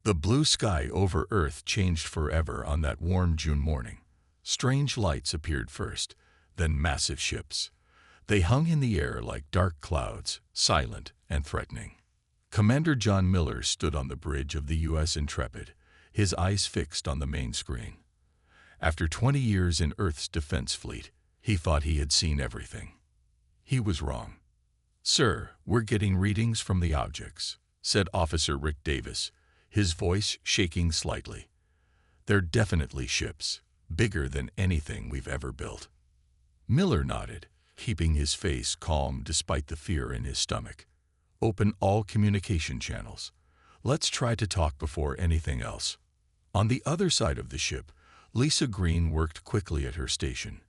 The blue sky over Earth changed forever on that warm June morning. Strange lights appeared first, then massive ships. They hung in the air like dark clouds, silent and threatening. Commander John Miller stood on the bridge of the U.S. Intrepid, his eyes fixed on the main screen. After 20 years in Earth's defense fleet, he thought he had seen everything. He was wrong. "Sir, we're getting readings from the objects," said Officer Rick Davis, his voice shaking slightly. "They're definitely ships, bigger than anything we've ever built." Miller nodded, keeping his face calm despite the fear in his stomach. "Open all communication channels. Let's try to talk before anything else." On the other side of the ship, Lisa Green worked quickly at her station.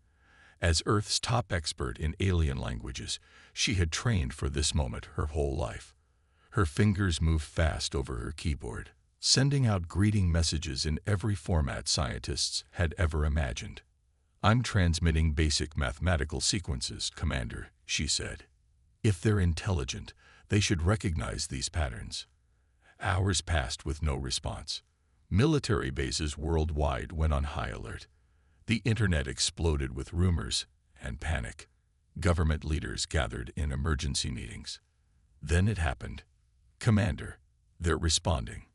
As Earth's top expert in alien languages, she had trained for this moment her whole life. Her fingers moved fast over her keyboard, sending out greeting messages in every format scientists had ever imagined. "I'm transmitting basic mathematical sequences, Commander," she said. "If they're intelligent, they should recognize these patterns." Hours passed with no response. Military bases worldwide went on high alert. The internet exploded with rumors and panic. Government leaders gathered in emergency meetings. Then it happened. "Commander, they're responding."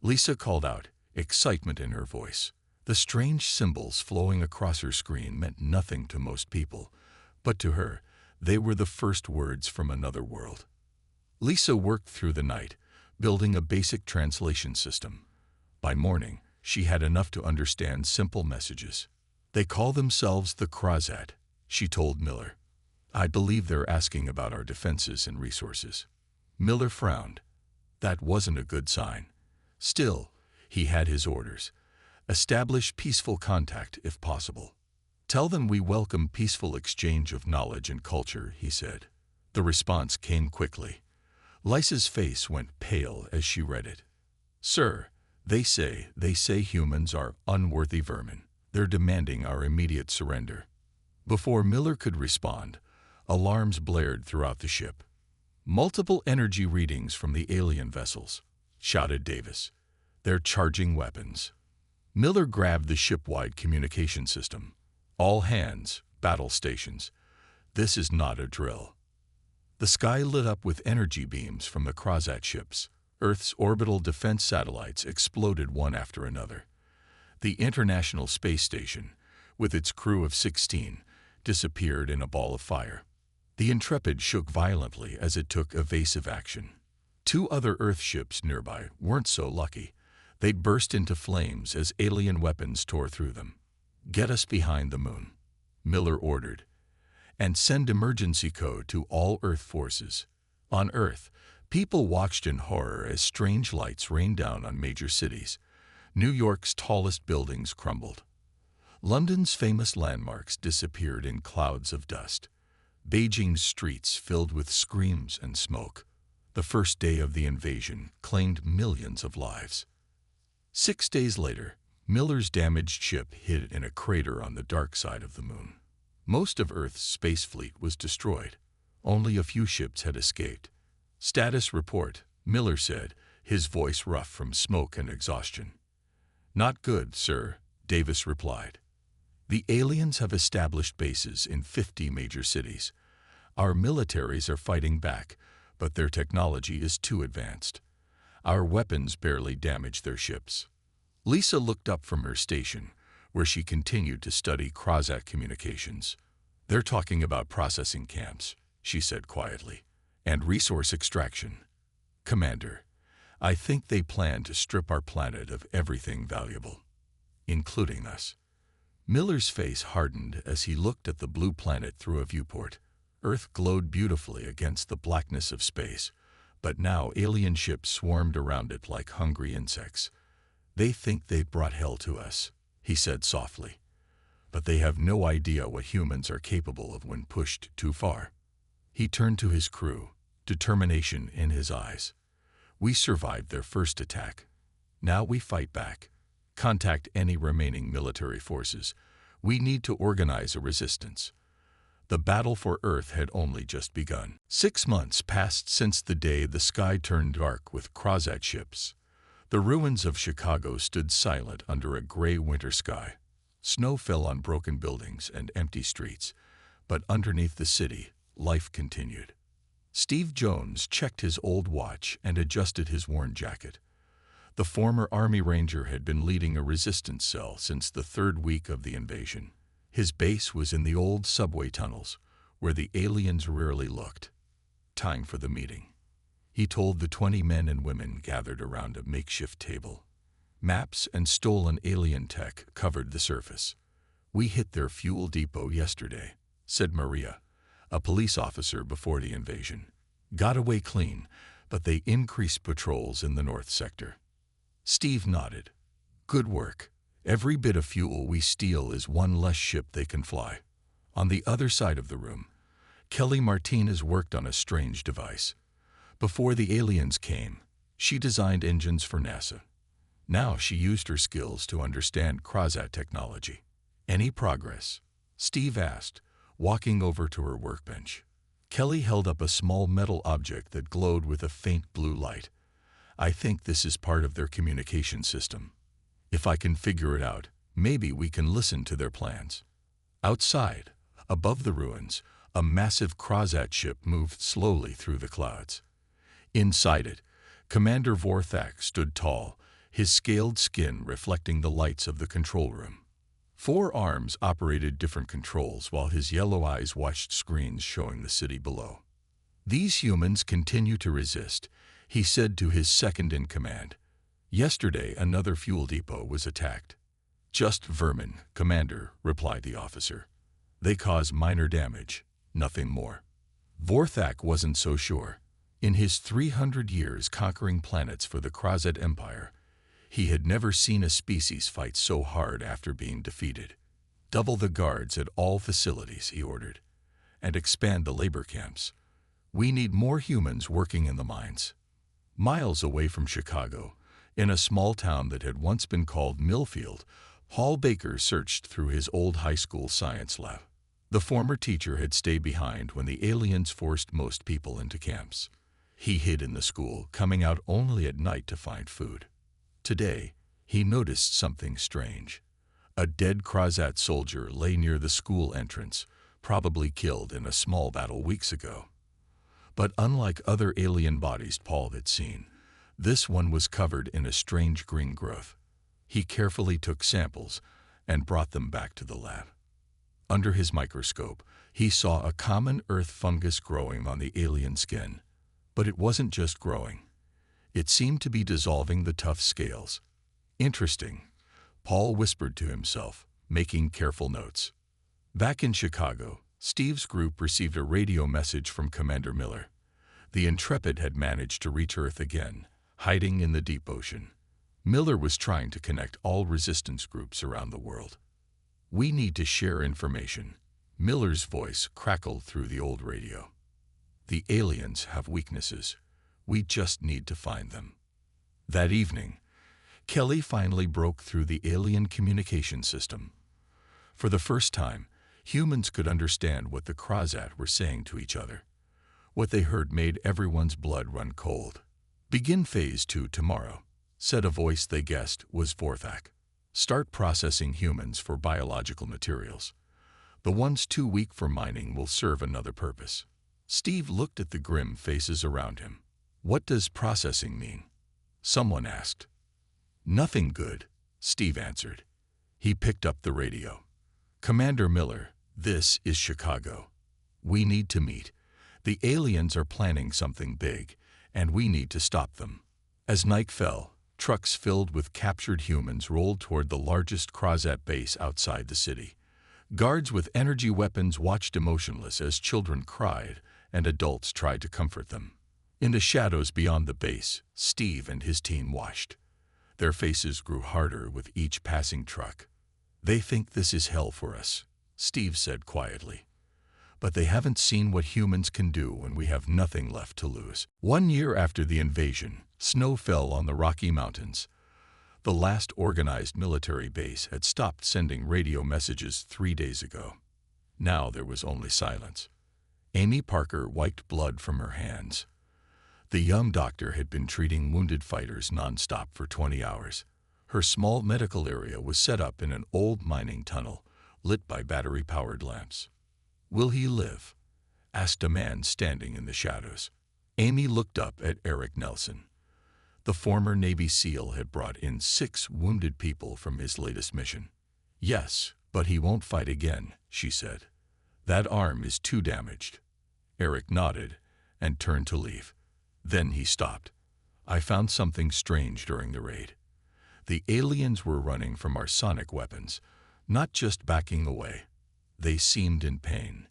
Lisa called out, excitement in her voice. The strange symbols flowing across her screen meant nothing to most people, but to her, they were the first words from another world. Lisa worked through the night, building a basic translation system. By morning, she had enough to understand simple messages. "They call themselves the Crozat," she told Miller. "I believe they're asking about our defenses and resources." Miller frowned. That wasn't a good sign. Still, he had his orders. Establish peaceful contact if possible. "Tell them we welcome peaceful exchange of knowledge and culture," he said. The response came quickly. Lisa's face went pale as she read it. "Sir, they say humans are unworthy vermin. They're demanding our immediate surrender." Before Miller could respond, alarms blared throughout the ship. "Multiple energy readings from the alien vessels," shouted Davis. "They're charging weapons." Miller grabbed the ship-wide communication system. "All hands, battle stations. This is not a drill." The sky lit up with energy beams from the Crozat ships. Earth's orbital defense satellites exploded one after another. The International Space Station, with its crew of 16, disappeared in a ball of fire. The Intrepid shook violently as it took evasive action. Two other Earth ships nearby weren't so lucky. They'd burst into flames as alien weapons tore through them. "Get us behind the moon," Miller ordered, "and send emergency code to all Earth forces." On Earth, people watched in horror as strange lights rained down on major cities. New York's tallest buildings crumbled. London's famous landmarks disappeared in clouds of dust. Beijing's streets filled with screams and smoke. The first day of the invasion claimed millions of lives. 6 days later, Miller's damaged ship hid in a crater on the dark side of the moon. Most of Earth's space fleet was destroyed. Only a few ships had escaped. "Status report," Miller said, his voice rough from smoke and exhaustion. "Not good, sir," Davis replied. "The aliens have established bases in 50 major cities. Our militaries are fighting back, but their technology is too advanced. Our weapons barely damage their ships." Lisa looked up from her station, where she continued to study Crozat communications. "They're talking about processing camps," she said quietly, "and resource extraction. Commander, I think they plan to strip our planet of everything valuable, including us." Miller's face hardened as he looked at the blue planet through a viewport. Earth glowed beautifully against the blackness of space, but now alien ships swarmed around it like hungry insects. "They think they've brought hell to us," he said softly. "But they have no idea what humans are capable of when pushed too far." He turned to his crew, determination in his eyes. "We survived their first attack. Now we fight back. Contact any remaining military forces. We need to organize a resistance." The battle for Earth had only just begun. 6 months passed since the day the sky turned dark with Crozat ships. The ruins of Chicago stood silent under a gray winter sky. Snow fell on broken buildings and empty streets, but underneath the city, life continued. Steve Jones checked his old watch and adjusted his worn jacket. The former Army Ranger had been leading a resistance cell since the third week of the invasion. His base was in the old subway tunnels, where the aliens rarely looked. Time for the meeting. He told the 20 men and women gathered around a makeshift table. Maps and stolen alien tech covered the surface. "We hit their fuel depot yesterday," said Maria, a police officer before the invasion. "Got away clean, but they increased patrols in the north sector." Steve nodded. "Good work. Every bit of fuel we steal is one less ship they can fly." On the other side of the room, Kelly Martinez worked on a strange device. Before the aliens came, she designed engines for NASA. Now she used her skills to understand Krasat technology. "Any progress?" Steve asked, walking over to her workbench. Kelly held up a small metal object that glowed with a faint blue light. "I think this is part of their communication system. If I can figure it out, maybe we can listen to their plans." Outside, above the ruins, a massive Krasat ship moved slowly through the clouds. Inside it, Commander Vorthak stood tall, his scaled skin reflecting the lights of the control room. 4 arms operated different controls while his yellow eyes watched screens showing the city below. "These humans continue to resist," he said to his second-in-command. "Yesterday, another fuel depot was attacked." "Just vermin, Commander," replied the officer. "They cause minor damage, nothing more." Vorthak wasn't so sure. In his 300 years conquering planets for the Krasat Empire, he had never seen a species fight so hard after being defeated. "Double the guards at all facilities," he ordered, "and expand the labor camps. We need more humans working in the mines." Miles away from Chicago, in a small town that had once been called Millfield, Paul Baker searched through his old high school science lab. The former teacher had stayed behind when the aliens forced most people into camps. He hid in the school, coming out only at night to find food. Today, he noticed something strange. A dead Krasat soldier lay near the school entrance, probably killed in a small battle weeks ago. But unlike other alien bodies Paul had seen, this one was covered in a strange green growth. He carefully took samples and brought them back to the lab. Under his microscope, he saw a common earth fungus growing on the alien skin. But it wasn't just growing. It seemed to be dissolving the tough scales. "Interesting," Paul whispered to himself, making careful notes. Back in Chicago, Steve's group received a radio message from Commander Miller. The Intrepid had managed to reach Earth again, hiding in the deep ocean. Miller was trying to connect all resistance groups around the world. "We need to share information." Miller's voice crackled through the old radio. "The aliens have weaknesses. We just need to find them." That evening, Kelly finally broke through the alien communication system. For the first time, humans could understand what the Krasat were saying to each other. What they heard made everyone's blood run cold. "Begin Phase 2 tomorrow," said a voice they guessed was Vorthak. "Start processing humans for biological materials. The ones too weak for mining will serve another purpose." Steve looked at the grim faces around him. "What does processing mean?" someone asked. "Nothing good," Steve answered. He picked up the radio. "Commander Miller, this is Chicago. We need to meet. The aliens are planning something big, and we need to stop them." As night fell, trucks filled with captured humans rolled toward the largest Krasat base outside the city. Guards with energy weapons watched emotionless as children cried and adults tried to comfort them. In the shadows beyond the base, Steve and his team watched. Their faces grew harder with each passing truck. "They think this is hell for us," Steve said quietly. "But they haven't seen what humans can do when we have nothing left to lose." 1 year after the invasion, snow fell on the Rocky Mountains. The last organized military base had stopped sending radio messages 3 days ago. Now there was only silence. Amy Parker wiped blood from her hands. The young doctor had been treating wounded fighters non-stop for 20 hours. Her small medical area was set up in an old mining tunnel, lit by battery-powered lamps. "Will he live?" asked a man standing in the shadows. Amy looked up at Eric Nelson. The former Navy SEAL had brought in 6 wounded people from his latest mission. "Yes, but he won't fight again," she said. "That arm is too damaged." Eric nodded and turned to leave. Then he stopped. "I found something strange during the raid. The aliens were running from our sonic weapons, not just backing away. They seemed in pain."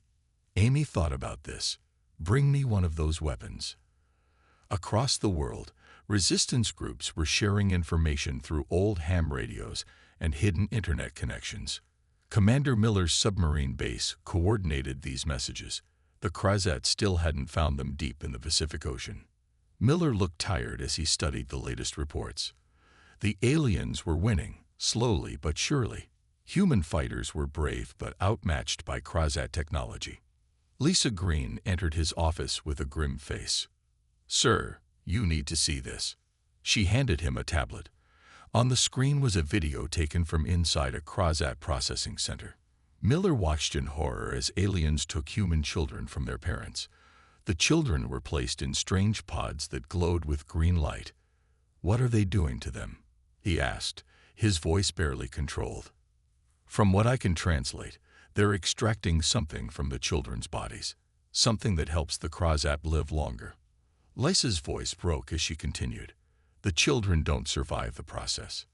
Amy thought about this. Bring me one of those weapons. Across the world, resistance groups were sharing information through old ham radios and hidden internet connections. Commander Miller's submarine base coordinated these messages. The Crozat still hadn't found them deep in the Pacific Ocean. Miller looked tired as he studied the latest reports. The aliens were winning, slowly but surely. Human fighters were brave but outmatched by Crozat technology. Lisa Green entered his office with a grim face. "Sir, you need to see this." She handed him a tablet. On the screen was a video taken from inside a Crozat processing center. Miller watched in horror as aliens took human children from their parents. The children were placed in strange pods that glowed with green light. "What are they doing to them?" he asked, his voice barely controlled. "From what I can translate, they're extracting something from the children's bodies, something that helps the Crozat live longer." Lisa's voice broke as she continued. "The children don't survive the process."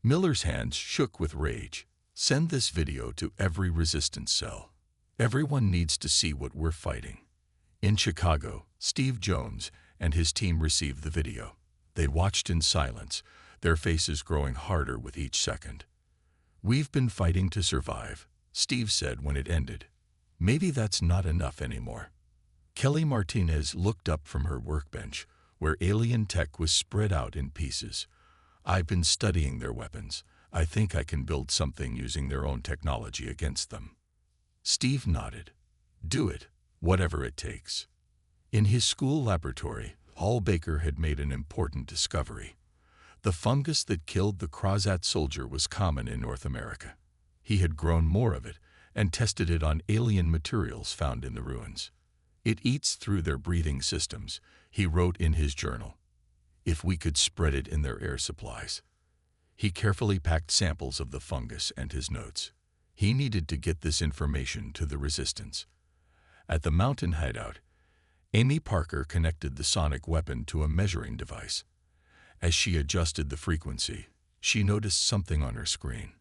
Miller's hands shook with rage. "Send this video to every resistance cell. Everyone needs to see what we're fighting." In Chicago, Steve Jones and his team received the video. They watched in silence, their faces growing harder with each second. "We've been fighting to survive," Steve said when it ended. "Maybe that's not enough anymore." Kelly Martinez looked up from her workbench, where alien tech was spread out in pieces. "I've been studying their weapons. I think I can build something using their own technology against them." Steve nodded. "Do it, whatever it takes." In his school laboratory, Paul Baker had made an important discovery. The fungus that killed the Crozat soldier was common in North America. He had grown more of it and tested it on alien materials found in the ruins. "It eats through their breathing systems," he wrote in his journal. "If we could spread it in their air supplies." He carefully packed samples of the fungus and his notes. He needed to get this information to the resistance. At the mountain hideout, Amy Parker connected the sonic weapon to a measuring device. As she adjusted the frequency, she noticed something on her screen.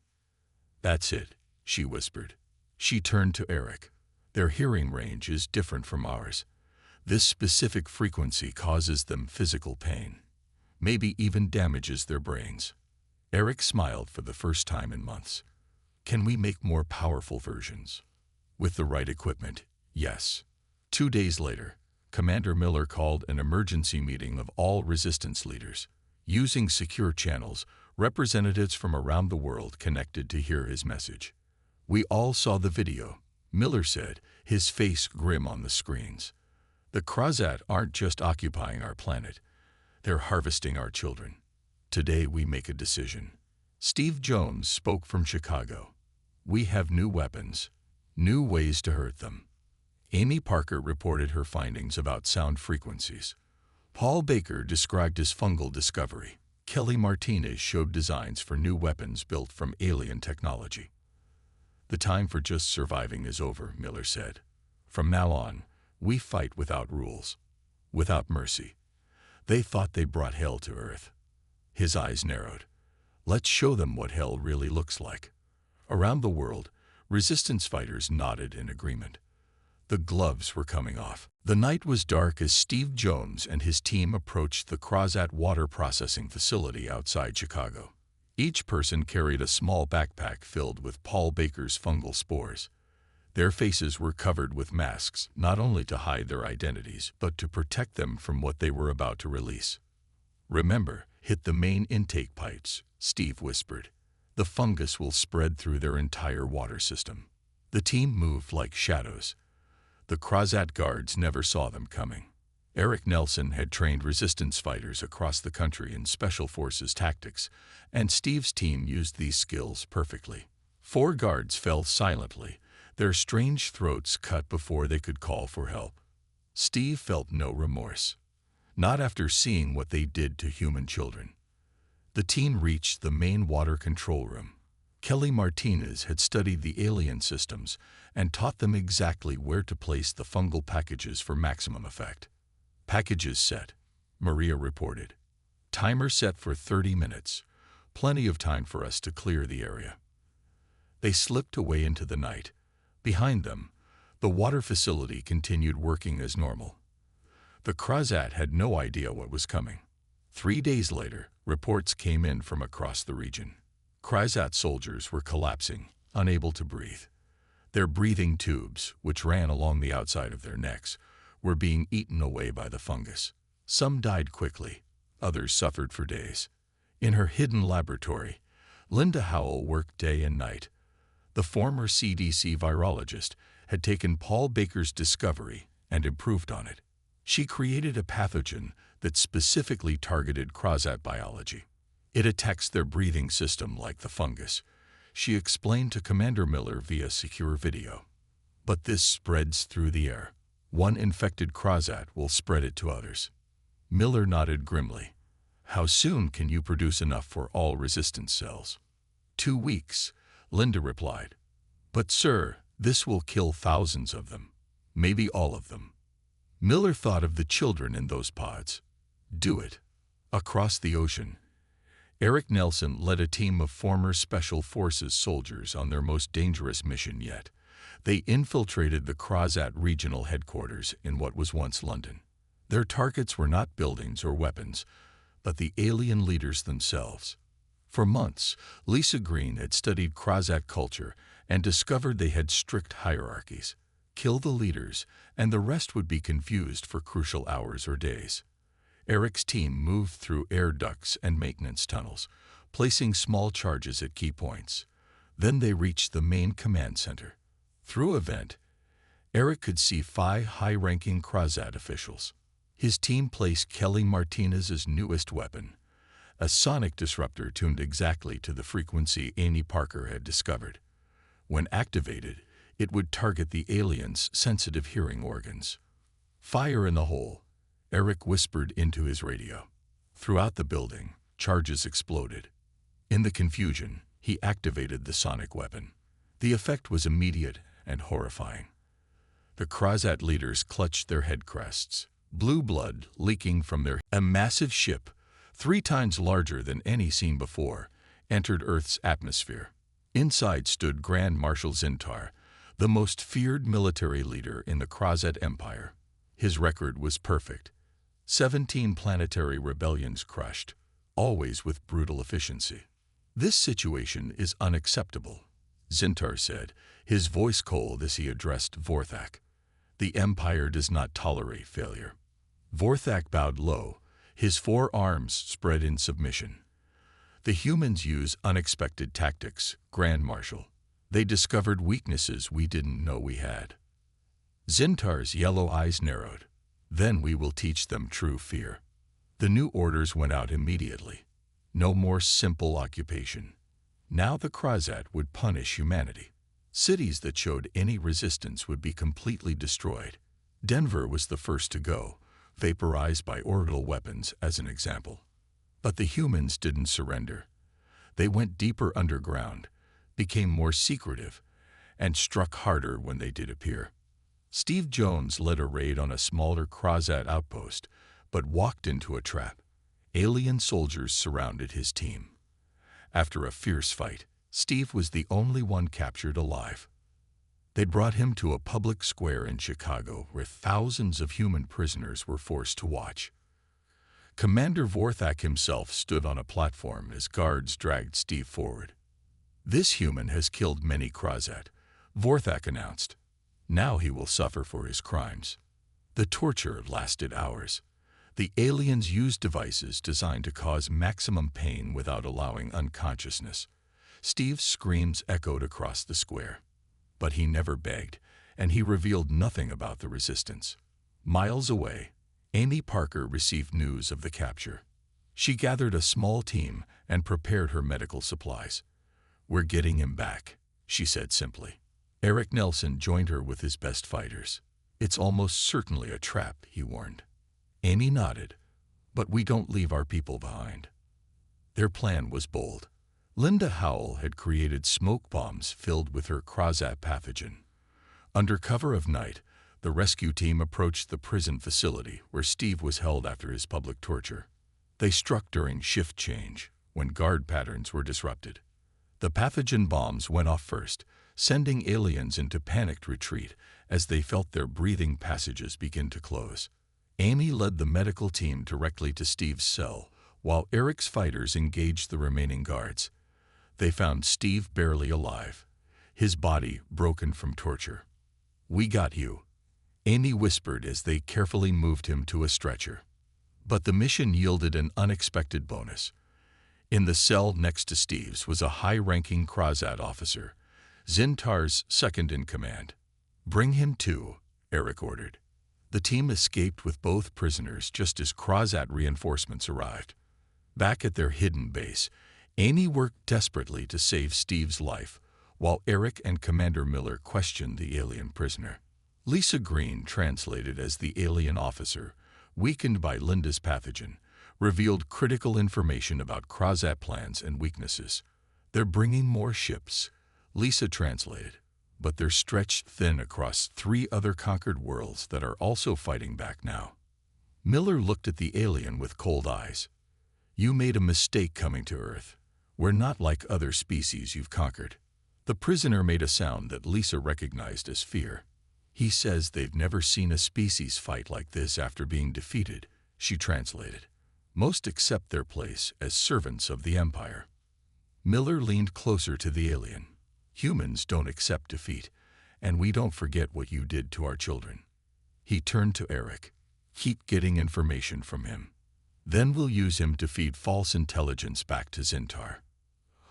"That's it," she whispered. She turned to Eric. "Their hearing range is different from ours. This specific frequency causes them physical pain, maybe even damages their brains." Eric smiled for the first time in months. "Can we make more powerful versions?" "With the right equipment, yes." 2 days later, Commander Miller called an emergency meeting of all resistance leaders. Using secure channels, representatives from around the world connected to hear his message. "We all saw the video," Miller said, his face grim on the screens. "The Crozat aren't just occupying our planet. They're harvesting our children. Today we make a decision." Steve Jones spoke from Chicago. "We have new weapons, new ways to hurt them." Amy Parker reported her findings about sound frequencies. Paul Baker described his fungal discovery. Kelly Martinez showed designs for new weapons built from alien technology. "The time for just surviving is over," Miller said. "From now on, we fight without rules, without mercy." They thought they brought hell to Earth. His eyes narrowed. "Let's show them what hell really looks like." Around the world, resistance fighters nodded in agreement. The gloves were coming off. The night was dark as Steve Jones and his team approached the Crozat water processing facility outside Chicago. Each person carried a small backpack filled with Paul Baker's fungal spores. Their faces were covered with masks, not only to hide their identities, but to protect them from what they were about to release. "Remember, hit the main intake pipes," Steve whispered. "The fungus will spread through their entire water system." The team moved like shadows. The Crozat guards never saw them coming. Eric Nelson had trained resistance fighters across the country in special forces tactics, and Steve's team used these skills perfectly. 4 guards fell silently, their strange throats cut before they could call for help. Steve felt no remorse, not after seeing what they did to human children. The team reached the main water control room. Kelly Martinez had studied the alien systems and taught them exactly where to place the fungal packages for maximum effect. "Packages set," Maria reported. "Timer set for 30 minutes. Plenty of time for us to clear the area." They slipped away into the night. Behind them, the water facility continued working as normal. The Krasat had no idea what was coming. 3 days later, reports came in from across the region. Krasat soldiers were collapsing, unable to breathe. Their breathing tubes, which ran along the outside of their necks, were being eaten away by the fungus. Some died quickly, others suffered for days. In her hidden laboratory, Linda Howell worked day and night. The former CDC virologist had taken Paul Baker's discovery and improved on it. She created a pathogen that specifically targeted Krasat biology. It attacks their breathing system like the fungus, she explained to Commander Miller via secure video. But this spreads through the air. One infected Krasat will spread it to others. Miller nodded grimly. "How soon can you produce enough for all resistance cells?" 2 weeks, Linda replied. "But sir, this will kill thousands of them, maybe all of them." Miller thought of the children in those pods. Do it. Across the ocean, Eric Nelson led a team of former Special Forces soldiers on their most dangerous mission yet. They infiltrated the Krasat regional headquarters in what was once London. Their targets were not buildings or weapons, but the alien leaders themselves. For months, Lisa Green had studied Krasat culture and discovered they had strict hierarchies. Kill the leaders, and the rest would be confused for crucial hours or days. Eric's team moved through air ducts and maintenance tunnels, placing small charges at key points. Then they reached the main command center. Through a vent, Eric could see 5 high-ranking Krasat officials. His team placed Kelly Martinez's newest weapon, a sonic disruptor tuned exactly to the frequency Amy Parker had discovered. When activated, it would target the aliens' sensitive hearing organs. "Fire in the hole," Eric whispered into his radio. Throughout the building, charges exploded. In the confusion, he activated the sonic weapon. The effect was immediate and horrifying. The Krasat leaders clutched their head crests, blue blood leaking from their. A massive ship, 3 times larger than any seen before, entered Earth's atmosphere. Inside stood Grand Marshal Zintar, the most feared military leader in the Krasat Empire. His record was perfect. 17 planetary rebellions crushed, always with brutal efficiency. "This situation is unacceptable," Zintar said, his voice cold as he addressed Vorthak. "The Empire does not tolerate failure." Vorthak bowed low, his 4 arms spread in submission. "The humans use unexpected tactics, Grand Marshal. They discovered weaknesses we didn't know we had." Zintar's yellow eyes narrowed. "Then we will teach them true fear." The new orders went out immediately. No more simple occupation. Now the Krasat would punish humanity. Cities that showed any resistance would be completely destroyed. Denver was the first to go, vaporized by orbital weapons as an example. But the humans didn't surrender. They went deeper underground, became more secretive, and struck harder when they did appear. Steve Jones led a raid on a smaller Krasat outpost, but walked into a trap. Alien soldiers surrounded his team. After a fierce fight, Steve was the only one captured alive. They brought him to a public square in Chicago where thousands of human prisoners were forced to watch. Commander Vorthak himself stood on a platform as guards dragged Steve forward. "This human has killed many Krasat," Vorthak announced. "Now he will suffer for his crimes." The torture lasted hours. The aliens used devices designed to cause maximum pain without allowing unconsciousness. Steve's screams echoed across the square. But he never begged, and he revealed nothing about the resistance. Miles away, Amy Parker received news of the capture. She gathered a small team and prepared her medical supplies. "We're getting him back," she said simply. Eric Nelson joined her with his best fighters. "It's almost certainly a trap," he warned. Amy nodded. "But we don't leave our people behind." Their plan was bold. Linda Howell had created smoke bombs filled with her Krasat pathogen. Under cover of night, the rescue team approached the prison facility where Steve was held after his public torture. They struck during shift change, when guard patterns were disrupted. The pathogen bombs went off first, sending aliens into panicked retreat as they felt their breathing passages begin to close. Amy led the medical team directly to Steve's cell, while Eric's fighters engaged the remaining guards. They found Steve barely alive, his body broken from torture. "We got you," Amy whispered as they carefully moved him to a stretcher. But the mission yielded an unexpected bonus. In the cell next to Steve's was a high-ranking Krasat officer, Zintar's second-in-command. "Bring him too," Eric ordered. The team escaped with both prisoners just as Krasat reinforcements arrived. Back at their hidden base, Amy worked desperately to save Steve's life, while Eric and Commander Miller questioned the alien prisoner. Lisa Green, translated as the alien officer, weakened by Linda's pathogen, revealed critical information about Krasat plans and weaknesses. "They're bringing more ships," Lisa translated, "but they're stretched thin across 3 other conquered worlds that are also fighting back now." Miller looked at the alien with cold eyes. "You made a mistake coming to Earth. We're not like other species you've conquered." The prisoner made a sound that Lisa recognized as fear. "He says they've never seen a species fight like this after being defeated," she translated. "Most accept their place as servants of the Empire." Miller leaned closer to the alien. "Humans don't accept defeat, and we don't forget what you did to our children." He turned to Eric. "Keep getting information from him. Then we'll use him to feed false intelligence back to Zintar."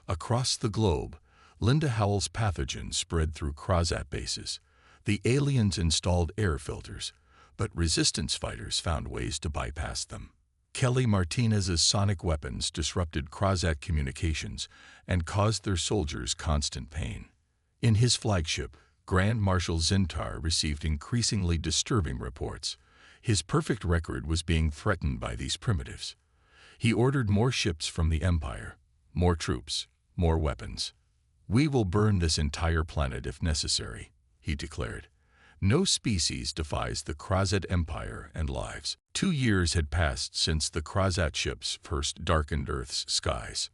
Across the globe, Linda Howell's pathogen spread through Krasat bases. The aliens installed air filters, but resistance fighters found ways to bypass them. Kelly Martinez's sonic weapons disrupted Krasat communications and caused their soldiers constant pain. In his flagship, Grand Marshal Zintar received increasingly disturbing reports. His perfect record was being threatened by these primitives. He ordered more ships from the Empire, more troops, more weapons. "We will burn this entire planet if necessary," he declared. "No species defies the Krasat Empire and lives." 2 years had passed since the Krasat ships first darkened Earth's skies.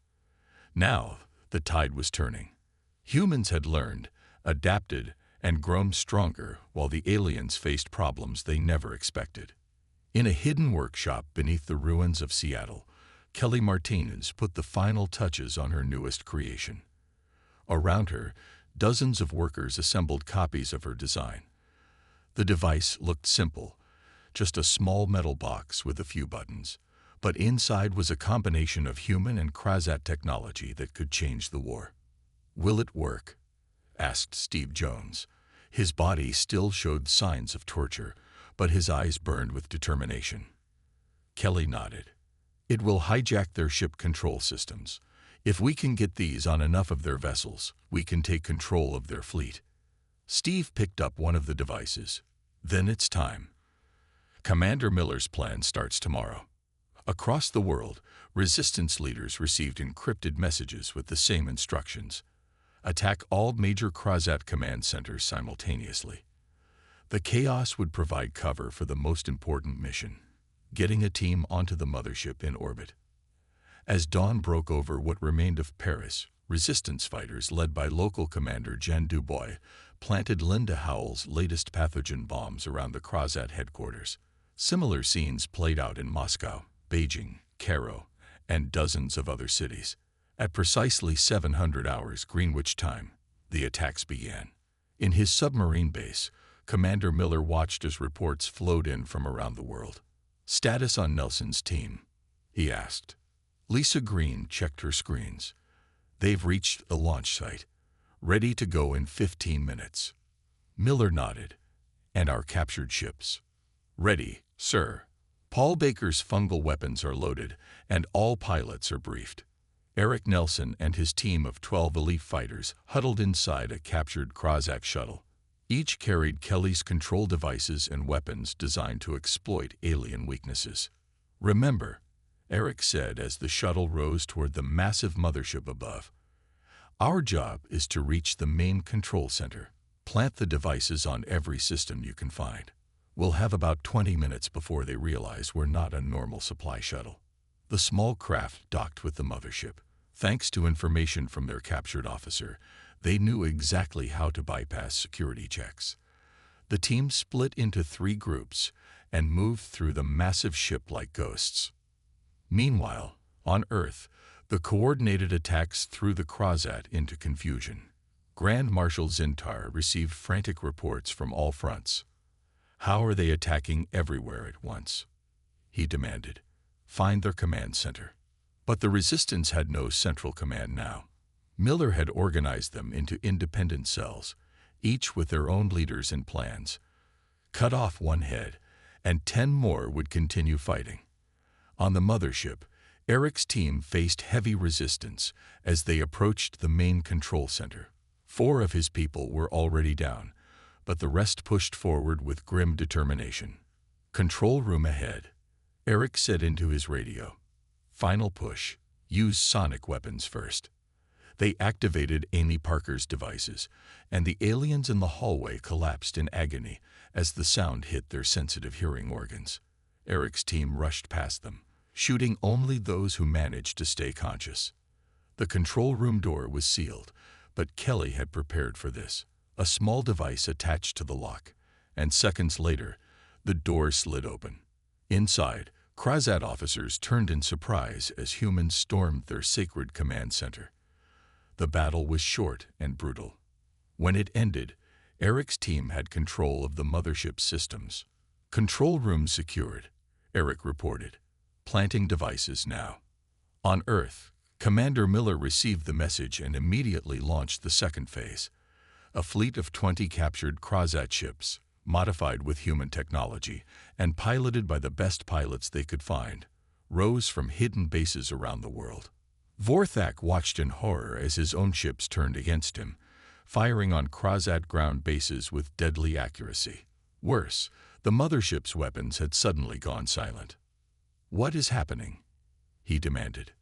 Now, the tide was turning. Humans had learned, adapted, and grown stronger while the aliens faced problems they never expected. In a hidden workshop beneath the ruins of Seattle, Kelly Martinez put the final touches on her newest creation. Around her, dozens of workers assembled copies of her design. The device looked simple, just a small metal box with a few buttons, but inside was a combination of human and Krasat technology that could change the war. "Will it work?" asked Steve Jones. His body still showed signs of torture, but his eyes burned with determination. Kelly nodded. "It will hijack their ship control systems. If we can get these on enough of their vessels, we can take control of their fleet." Steve picked up one of the devices. "Then it's time. Commander Miller's plan starts tomorrow." Across the world, resistance leaders received encrypted messages with the same instructions. Attack all major Krasat command centers simultaneously. The chaos would provide cover for the most important mission, getting a team onto the mothership in orbit. As dawn broke over what remained of Paris, resistance fighters led by local commander Jean Dubois planted Linda Howell's latest pathogen bombs around the Krasat headquarters. Similar scenes played out in Moscow, Beijing, Cairo, and dozens of other cities. At precisely 700 hours Greenwich time, the attacks began. In his submarine base, Commander Miller watched as reports flowed in from around the world. "Status on Nelson's team?" he asked. Lisa Green checked her screens. "They've reached the launch site, ready to go in 15 minutes. Miller nodded. "And our captured ships?" "Ready, sir." Paul Baker's fungal weapons are loaded, and all pilots are briefed. Eric Nelson and his team of 12 elite fighters huddled inside a captured Krozak shuttle. Each carried Kelly's control devices and weapons designed to exploit alien weaknesses. "Remember," Eric said as the shuttle rose toward the massive mothership above, "our job is to reach the main control center. Plant the devices on every system you can find. We'll have about 20 minutes before they realize we're not a normal supply shuttle." The small craft docked with the mothership. Thanks to information from their captured officer, they knew exactly how to bypass security checks. The team split into 3 groups and moved through the massive ship like ghosts. Meanwhile, on Earth, the coordinated attacks threw the Krozat into confusion. Grand Marshal Zintar received frantic reports from all fronts. "How are they attacking everywhere at once?" he demanded. "Find their command center." But the resistance had no central command now. Miller had organized them into independent cells, each with their own leaders and plans. Cut off one head, and 10 more would continue fighting. On the mothership, Eric's team faced heavy resistance as they approached the main control center. 4 of his people were already down, but the rest pushed forward with grim determination. "Control room ahead," Eric said into his radio. "Final push. Use sonic weapons first." They activated Amy Parker's devices, and the aliens in the hallway collapsed in agony as the sound hit their sensitive hearing organs. Eric's team rushed past them, shooting only those who managed to stay conscious. The control room door was sealed, but Kelly had prepared for this. A small device attached to the lock, and seconds later, the door slid open. Inside, Krozat officers turned in surprise as humans stormed their sacred command center. The battle was short and brutal. When it ended, Eric's team had control of the mothership's systems. "Control room secured," Eric reported. "Planting devices now." On Earth, Commander Miller received the message and immediately launched the second phase. A fleet of 20 captured Krozat ships, modified with human technology and piloted by the best pilots they could find, rose from hidden bases around the world. Vorthak watched in horror as his own ships turned against him, firing on Krozat ground bases with deadly accuracy. Worse, the mothership's weapons had suddenly gone silent. "What is happening?" he demanded.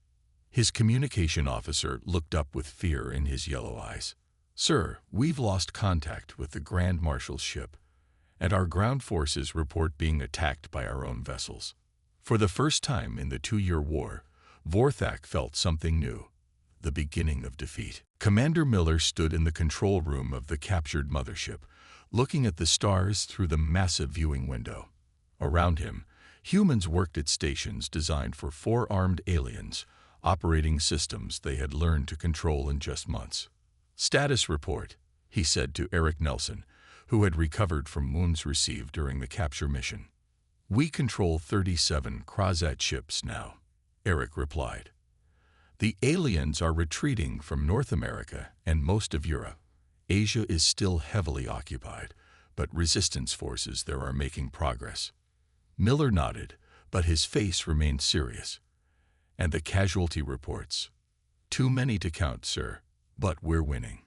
His communication officer looked up with fear in his yellow eyes. "Sir, we've lost contact with the Grand Marshal's ship, and our ground forces report being attacked by our own vessels." For the first time in the 2-year war, Vorthak felt something new, the beginning of defeat. Commander Miller stood in the control room of the captured mothership, looking at the stars through the massive viewing window. Around him, humans worked at stations designed for 4-armed aliens, operating systems they had learned to control in just months. "Status report," he said to Eric Nelson, who had recovered from wounds received during the capture mission. "We control 37 Krozat ships now," Eric replied. "The aliens are retreating from North America and most of Europe. Asia is still heavily occupied, but resistance forces there are making progress." Miller nodded, but his face remained serious. "And the casualty reports?" "Too many to count, sir, but we're winning."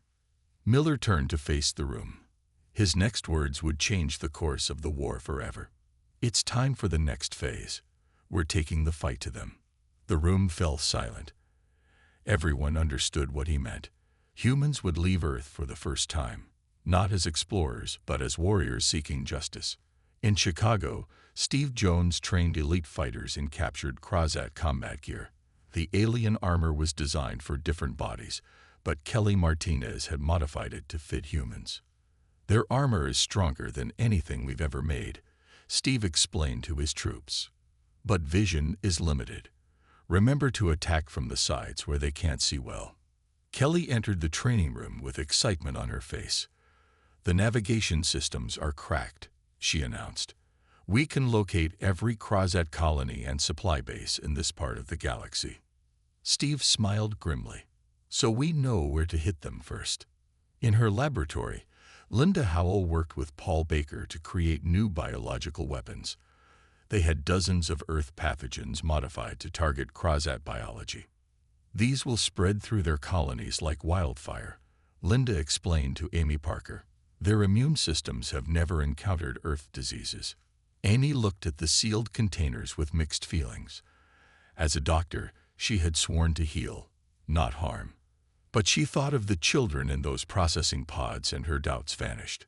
Miller turned to face the room. His next words would change the course of the war forever. "It's time for the next phase. We're taking the fight to them." The room fell silent. Everyone understood what he meant. Humans would leave Earth for the first time, not as explorers, but as warriors seeking justice. In Chicago, Steve Jones trained elite fighters in captured Krozat combat gear. The alien armor was designed for different bodies, but Kelly Martinez had modified it to fit humans. "Their armor is stronger than anything we've ever made," Steve explained to his troops. "But vision is limited. Remember to attack from the sides where they can't see well." Kelly entered the training room with excitement on her face. "The navigation systems are cracked," she announced. "We can locate every Krozat colony and supply base in this part of the galaxy." Steve smiled grimly. "So we know where to hit them first." In her laboratory, Linda Howell worked with Paul Baker to create new biological weapons. They had dozens of Earth pathogens modified to target Crozat biology. These will spread through their colonies like wildfire, Linda explained to Amy Parker. Their immune systems have never encountered Earth diseases. Amy looked at the sealed containers with mixed feelings. As a doctor, she had sworn to heal, not harm. But she thought of the children in those processing pods and her doubts vanished.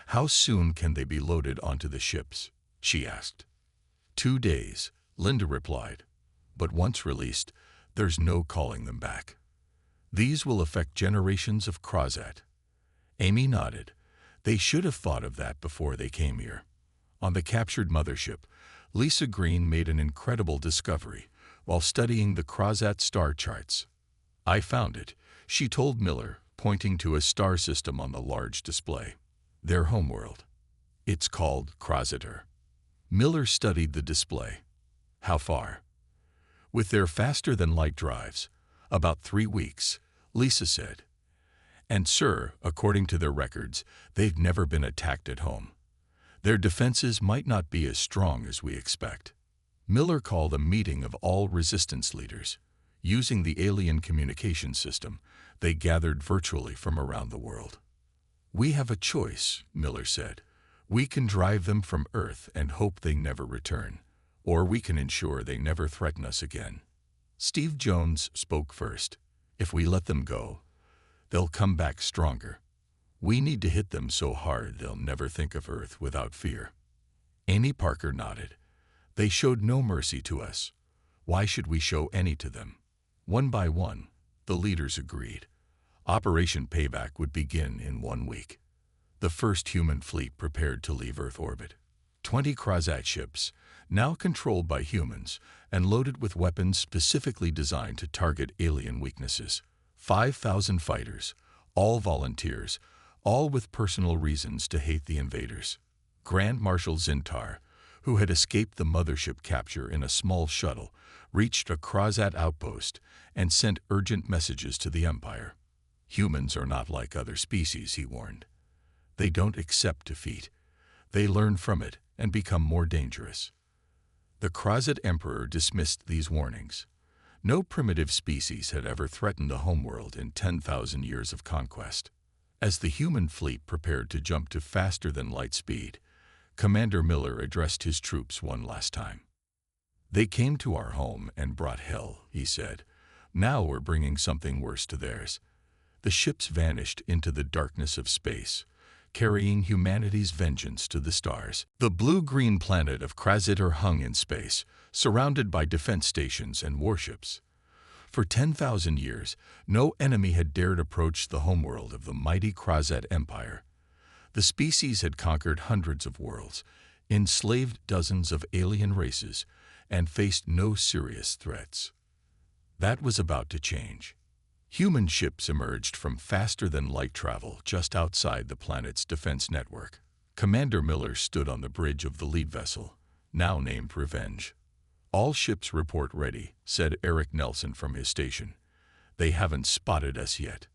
How soon can they be loaded onto the ships? She asked. 2 days, Linda replied. But once released, there's no calling them back. These will affect generations of Crozat. Amy nodded. They should have thought of that before they came here. On the captured mothership, Lisa Green made an incredible discovery while studying the Crozat star charts. I found it, she told Miller, pointing to a star system on the large display. Their homeworld. It's called Crozitor. Miller studied the display. How far? With their faster-than-light drives, about 3 weeks, Lisa said. And sir, according to their records, they've never been attacked at home. Their defenses might not be as strong as we expect. Miller called a meeting of all resistance leaders. Using the alien communication system, they gathered virtually from around the world. We have a choice, Miller said. We can drive them from Earth and hope they never return, or we can ensure they never threaten us again. Steve Jones spoke first. If we let them go, they'll come back stronger. We need to hit them so hard they'll never think of Earth without fear. Amy Parker nodded. They showed no mercy to us. Why should we show any to them? One by one, the leaders agreed. Operation Payback would begin in 1 week. The first human fleet prepared to leave Earth orbit. 20 Crozat ships, now controlled by humans and loaded with weapons specifically designed to target alien weaknesses. 5,000 fighters, all volunteers, all with personal reasons to hate the invaders. Grand Marshal Zintar, who had escaped the mothership capture in a small shuttle, reached a Crozat outpost and sent urgent messages to the Empire. Humans are not like other species, he warned. They don't accept defeat. They learn from it and become more dangerous. The Crozat Emperor dismissed these warnings. No primitive species had ever threatened the homeworld in 10,000 years of conquest. As the human fleet prepared to jump to faster-than-light speed, Commander Miller addressed his troops one last time. They came to our home and brought hell, he said. Now we're bringing something worse to theirs. The ships vanished into the darkness of space, carrying humanity's vengeance to the stars. The blue-green planet of Crozitor hung in space, surrounded by defense stations and warships. For 10,000 years, no enemy had dared approach the homeworld of the mighty Crozat Empire. The species had conquered hundreds of worlds, enslaved dozens of alien races, and faced no serious threats. That was about to change. Human ships emerged from faster-than-light travel just outside the planet's defense network. Commander Miller stood on the bridge of the lead vessel, now named Revenge. All ships report ready, said Eric Nelson from his station. They haven't spotted us yet.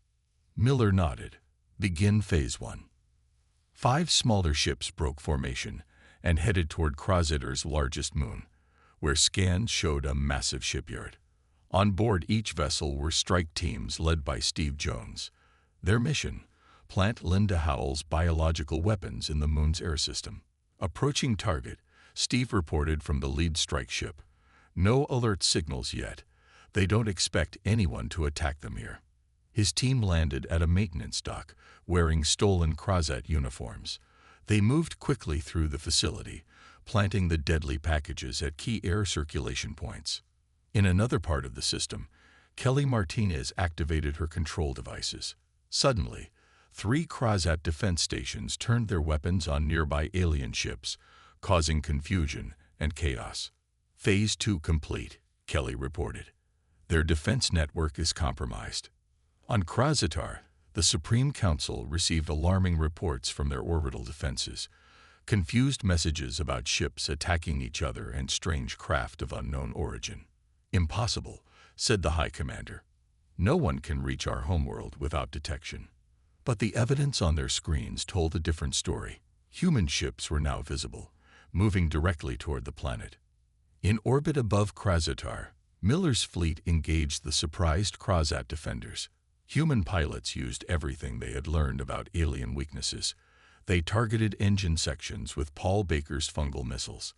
Miller nodded. Begin Phase 1. 5 smaller ships broke formation and headed toward Crozitor's largest moon, where scans showed a massive shipyard. On board each vessel were strike teams led by Steve Jones. Their mission: plant Linda Howell's biological weapons in the moon's air system. Approaching target, Steve reported from the lead strike ship. No alert signals yet. They don't expect anyone to attack them here. His team landed at a maintenance dock, wearing stolen Crozat uniforms. They moved quickly through the facility, planting the deadly packages at key air circulation points. In another part of the system, Kelly Martinez activated her control devices. Suddenly, 3 Crozat defense stations turned their weapons on nearby alien ships, causing confusion and chaos. Phase 2 complete, Kelly reported. Their defense network is compromised. On Crozitor, the Supreme Council received alarming reports from their orbital defenses, confused messages about ships attacking each other and strange craft of unknown origin. Impossible, said the High Commander. No one can reach our homeworld without detection. But the evidence on their screens told a different story. Human ships were now visible, moving directly toward the planet. In orbit above Krazatar, Miller's fleet engaged the surprised Krazat defenders. Human pilots used everything they had learned about alien weaknesses. They targeted engine sections with Paul Baker's fungal missiles.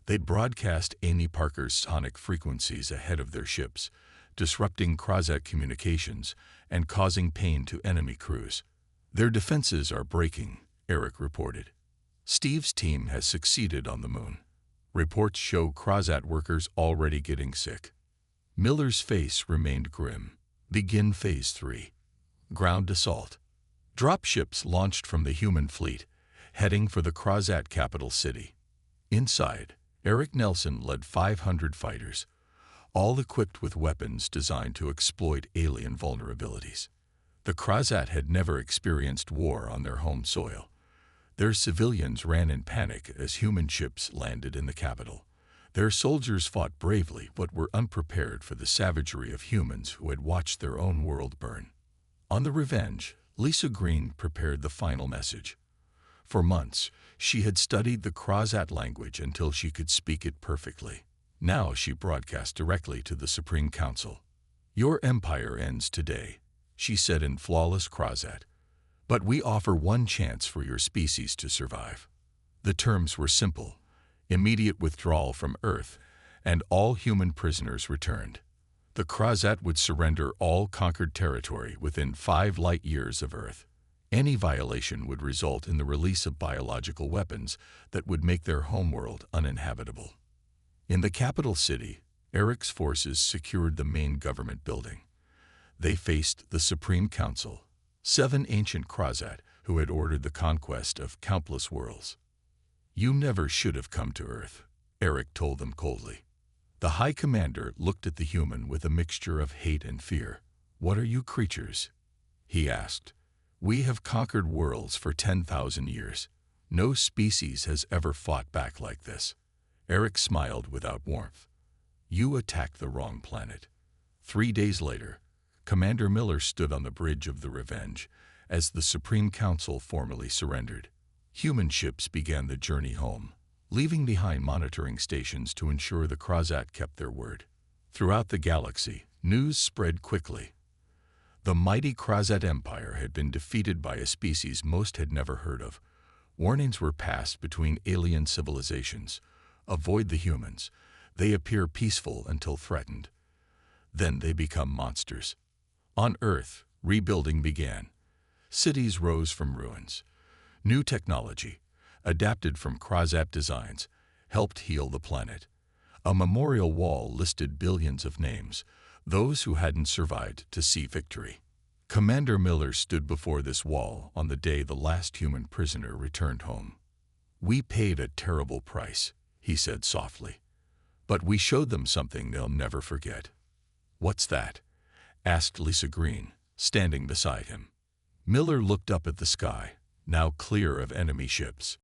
They'd broadcast Amy Parker's sonic frequencies ahead of their ships, disrupting Krazat communications and causing pain to enemy crews. Their defenses are breaking, Eric reported. Steve's team has succeeded on the moon. Reports show Krazat workers already getting sick. Miller's face remained grim. Begin Phase 3. Ground assault. Dropships launched from the human fleet, heading for the Krazat capital city. Inside, Eric Nelson led 500 fighters, all equipped with weapons designed to exploit alien vulnerabilities. The Krazat had never experienced war on their home soil. Their civilians ran in panic as human ships landed in the capital. Their soldiers fought bravely but were unprepared for the savagery of humans who had watched their own world burn. On the Revenge, Lisa Green prepared the final message. For months, she had studied the Krazat language until she could speak it perfectly. Now she broadcast directly to the Supreme Council. "Your empire ends today," she said in flawless Krazat. "But we offer one chance for your species to survive." The terms were simple: immediate withdrawal from Earth, and all human prisoners returned. The Krazat would surrender all conquered territory within 5 light years of Earth. Any violation would result in the release of biological weapons that would make their homeworld uninhabitable. In the capital city, Eric's forces secured the main government building. They faced the Supreme Council, 7 ancient Krazat who had ordered the conquest of countless worlds. "You never should have come to Earth," Eric told them coldly. The High Commander looked at the human with a mixture of hate and fear. "What are you creatures?" he asked. "We have conquered worlds for 10,000 years. No species has ever fought back like this." Eric smiled without warmth. "You attacked the wrong planet." 3 days later, Commander Miller stood on the bridge of the Revenge as the Supreme Council formally surrendered. Human ships began the journey home, leaving behind monitoring stations to ensure the Krazat kept their word. Throughout the galaxy, news spread quickly. The mighty Krazat Empire had been defeated by a species most had never heard of. Warnings were passed between alien civilizations. Avoid the humans. They appear peaceful until threatened. Then they become monsters. On Earth, rebuilding began. Cities rose from ruins. New technology, adapted from Krazat designs, helped heal the planet. A memorial wall listed billions of names, those who hadn't survived to see victory. Commander Miller stood before this wall on the day the last human prisoner returned home. "We paid a terrible price," he said softly. "But we showed them something they'll never forget." "What's that?" asked Lisa Green, standing beside him. Miller looked up at the sky, now clear of enemy ships.